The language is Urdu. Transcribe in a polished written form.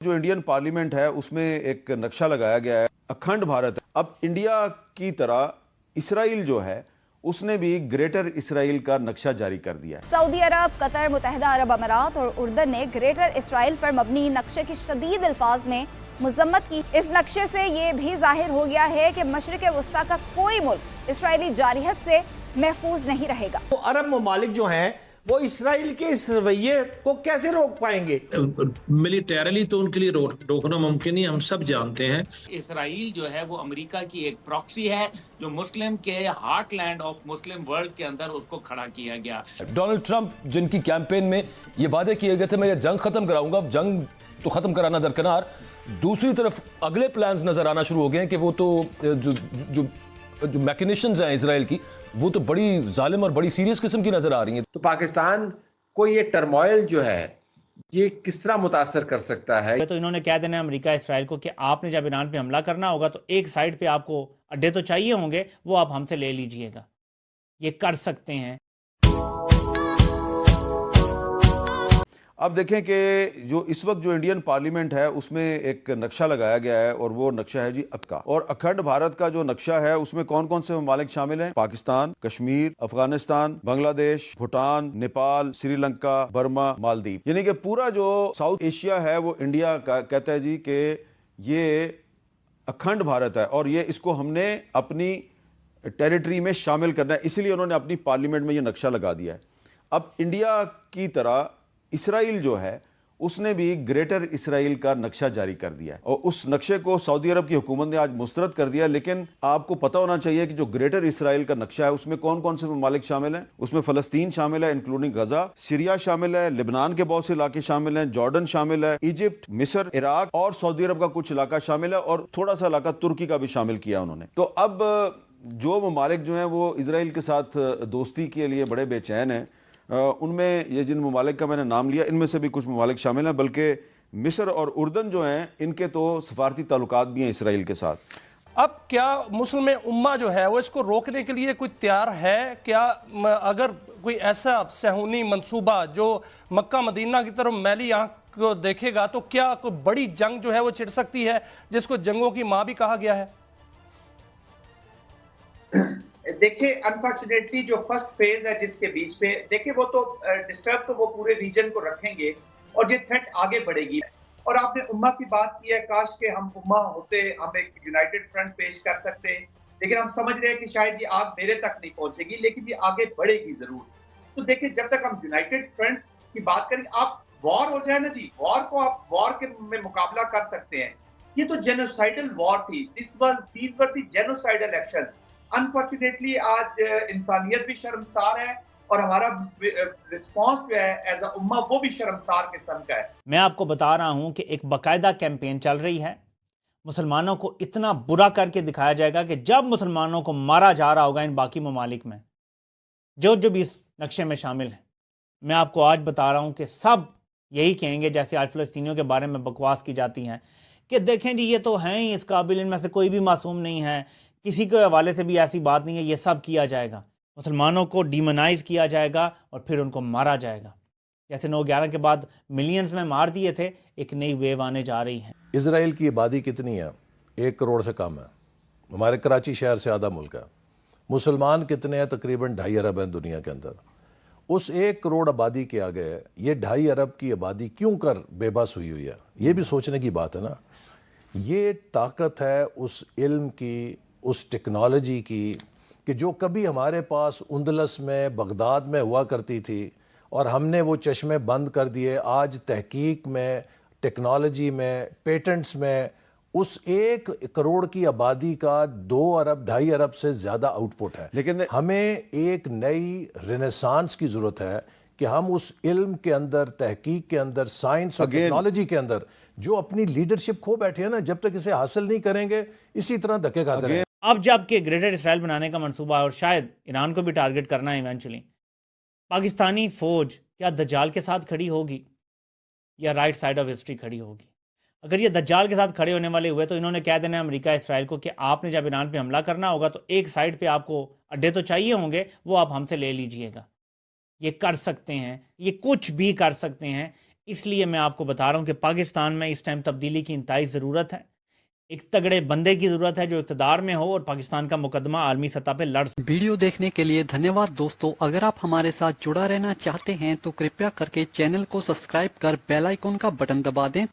جو انڈین پارلیمنٹ ہے اس میں ایک نقشہ لگایا گیا ہے اکھنڈ بھارت. اب انڈیا کی طرح اسرائیل جو ہے اس نے بھی گریٹر اسرائیل کا نقشہ جاری کر دیا ہے. سعودی عرب، قطر، متحدہ عرب امارات اور اردن نے گریٹر اسرائیل پر مبنی نقشے کی شدید الفاظ میں مذمت کی. اس نقشے سے یہ بھی ظاہر ہو گیا ہے کہ مشرق وسطیٰ کا کوئی ملک اسرائیلی جارحیت سے محفوظ نہیں رہے گا. عرب ممالک جو ہیں وہ اسرائیل کے اس رویے کو کیسے روک پائیں گے؟ ملیٹریلی تو ان کے لیے روکنا ممکن نہیں، ہم سب جانتے ہیں. اسرائیل جو ہے وہ امریکہ کی ایک پراکسی ہے جو مسلم کے heartland of Muslim world کے اندر اس کو کھڑا کیا گیا. ڈونلڈ ٹرمپ جن کی کیمپین میں یہ وعدے کیے گئے تھے میں یہ جنگ ختم کراؤں گا، جنگ تو ختم کرانا درکنار، دوسری طرف اگلے پلانز نظر آنا شروع ہو گئے ہیں کہ وہ تو جو میکنیشنز ہیں اسرائیل کی وہ تو بڑی ظالم اور بڑی سیریس قسم کی نظر آ رہی ہیں. تو پاکستان کو یہ ٹرموائل جو ہے یہ کس طرح متاثر کر سکتا ہے؟ تو انہوں نے کہہ دینا امریکہ اسرائیل کو کہ آپ نے جب ایران پہ حملہ کرنا ہوگا تو ایک سائڈ پہ آپ کو اڈے تو چاہیے ہوں گے، وہ آپ ہم سے لے لیجئے گا. یہ کر سکتے ہیں. اب دیکھیں کہ جو اس وقت جو انڈین پارلیمنٹ ہے اس میں ایک نقشہ لگایا گیا ہے اور وہ نقشہ ہے جی اکا. اور اکھنڈ بھارت کا جو نقشہ ہے اس میں کون کون سے ممالک شامل ہیں؟ پاکستان، کشمیر، افغانستان، بنگلہ دیش، بھوٹان، نیپال، سری لنکا، برما، مالدیپ. یعنی کہ پورا جو ساؤتھ ایشیا ہے وہ انڈیا کا کہتا ہے جی کہ یہ اکھنڈ بھارت ہے اور یہ اس کو ہم نے اپنی ٹیریٹری میں شامل کرنا ہے، اسی لیے انہوں نے اپنی پارلیمنٹ میں یہ نقشہ لگا دیا ہے. اب انڈیا کی طرح اسرائیل جو ہے اس نے بھی گریٹر اسرائیل کا نقشہ جاری کر دیا ہے اور اس نقشے کو سعودی عرب کی حکومت نے آج مسترد کر دیا. لیکن آپ کو پتہ ہونا چاہیے کہ جو گریٹر اسرائیل کا نقشہ ہے اس میں کون کون سے ممالک شامل ہیں. اس میں فلسطین شامل ہے انکلوڈنگ غزہ، سیریا شامل ہے، لبنان کے بہت سے علاقے شامل ہیں، جارڈن شامل ہے، ایجپٹ، مصر، عراق اور سعودی عرب کا کچھ علاقہ شامل ہے اور تھوڑا سا علاقہ ترکی کا بھی شامل کیا انہوں نے. تو اب جو ممالک جو ہیں وہ اسرائیل کے ساتھ دوستی کے لیے بڑے بے چین ہیں، ان میں یہ جن ممالک کا میں نے نام لیا ان میں سے بھی کچھ ممالک شامل ہیں، بلکہ مصر اور اردن جو ہیں ان کے تو سفارتی تعلقات بھی ہیں اسرائیل کے ساتھ. اب کیا مسلم امہ جو ہے وہ اس کو روکنے کے لیے کوئی تیار ہے؟ کیا اگر کوئی ایسا صہیونی منصوبہ جو مکہ مدینہ کی طرف میلی آنکھ کو دیکھے گا تو کیا کوئی بڑی جنگ جو ہے وہ چھڑ سکتی ہے جس کو جنگوں کی ماں بھی کہا گیا ہے؟ دیکھیں انفارچونیٹلی جو فرسٹ فیز ہے جس کے بیچ پہ دیکھیں وہ تو ڈسٹرب تو وہ پورے ریجن کو رکھیں گے اور یہ تھریٹ آگے بڑھے گی. اور آپ نے امہ کی بات کی ہے، کاش کہ ہم امہ ہوتے، ہم ایک یونائٹڈ فرنٹ پیش کر سکتے، لیکن ہم سمجھ رہے ہیں کہ شاید یہ آگ میرے تک نہیں پہنچے گی لیکن یہ آگے بڑھے گی ضرور. تو دیکھیں جب تک ہم یونائٹڈ فرنٹ کی بات کریں، آپ وار ہو جائے نا جی، وار کو آپ وار کے میں مقابلہ کر سکتے ہیں. یہ تو جینوسائیڈل وار تھی، these were the genocidal actions. Unfortunately آج انسانیت بھی شرمسار ہے اور ہمارا رسپانس جو ہے ایز اے امہ وہ بھی شرمسار قسم کا ہے. میں آپ کو بتا رہا ہوں کہ ایک باقاعدہ کیمپین چل رہی ہے. مسلمانوں کو اتنا برا کر کے دکھایا جائے گا کہ جب مسلمانوں کو مارا جا رہا ہوگا ان باقی ممالک میں جو بھی اس نقشے میں شامل ہیں، میں آپ کو آج بتا رہا ہوں کہ سب یہی کہیں گے جیسے آج فلسطینیوں کے بارے میں بکواس کی جاتی ہیں کہ دیکھیں جی یہ تو ہیں ہی اس قابل، ان میں سے کوئی بھی معصوم نہیں ہے، کسی کے حوالے سے بھی ایسی بات نہیں ہے. یہ سب کیا جائے گا، مسلمانوں کو ڈیمونائز کیا جائے گا اور پھر ان کو مارا جائے گا. جیسے 9/11 کے بعد ملینز میں مار دیے تھے، ایک نئی ویو آنے جا رہی ہے. اسرائیل کی آبادی کتنی ہے؟ 1 کروڑ سے کم ہے. ہمارے کراچی شہر سے آدھا ملک ہے. مسلمان کتنے ہیں؟ تقریباً 2.5 ارب ہیں دنیا کے اندر. اس 1 کروڑ آبادی کے آگے یہ 2.5 ارب کی آبادی کیوں کر بے بس ہوئی ہے؟ یہ بھی سوچنے کی بات ہے نا. یہ طاقت ہے اس علم کی، اس ٹیکنالوجی کی کہ جو کبھی ہمارے پاس اندلس میں، بغداد میں ہوا کرتی تھی اور ہم نے وہ چشمے بند کر دیے. آج تحقیق میں، ٹیکنالوجی میں، پیٹنٹس میں اس 1 کروڑ کی آبادی کا 2 ارب 2.5 ارب سے زیادہ آؤٹ پٹ ہے. لیکن ہمیں ایک نئی رینیسانس کی ضرورت ہے کہ ہم اس علم کے اندر، تحقیق کے اندر، سائنس اور ٹیکنالوجی کے اندر جو اپنی لیڈرشپ کھو بیٹھے ہیں نا، جب تک اسے حاصل نہیں کریں گے اسی طرح دھکے کھاتے رہیں. اب جب کہ گریٹر اسرائیل بنانے کا منصوبہ ہے اور شاید ایران کو بھی ٹارگٹ کرنا ہے ایونچولی، پاکستانی فوج کیا دجال کے ساتھ کھڑی ہوگی یا رائٹ سائڈ آف ہسٹری کھڑی ہوگی؟ اگر یہ دجال کے ساتھ کھڑے ہونے والے ہوئے تو انہوں نے کہہ دینا امریکہ اسرائیل کو کہ آپ نے جب ایران پہ حملہ کرنا ہوگا تو ایک سائڈ پہ آپ کو اڈے تو چاہیے ہوں گے، وہ آپ ہم سے لے لیجئے گا. یہ کر سکتے ہیں، یہ کچھ بھی کر سکتے ہیں. اس لیے میں آپ کو بتا رہا ہوں کہ پاکستان میں اس ٹائم تبدیلی کی انتہائی ضرورت ہے. ایک تگڑے بندے کی ضرورت ہے جو اقتدار میں ہو اور پاکستان کا مقدمہ عالمی سطح پہ لڑ سکے. ویڈیو دیکھنے کے لیے دھنیہ واد دوستو. اگر آپ ہمارے ساتھ جڑا رہنا چاہتے ہیں تو کرپیا کر کے چینل کو سبسکرائب کر بیل آئیکن کا بٹن دبا دیں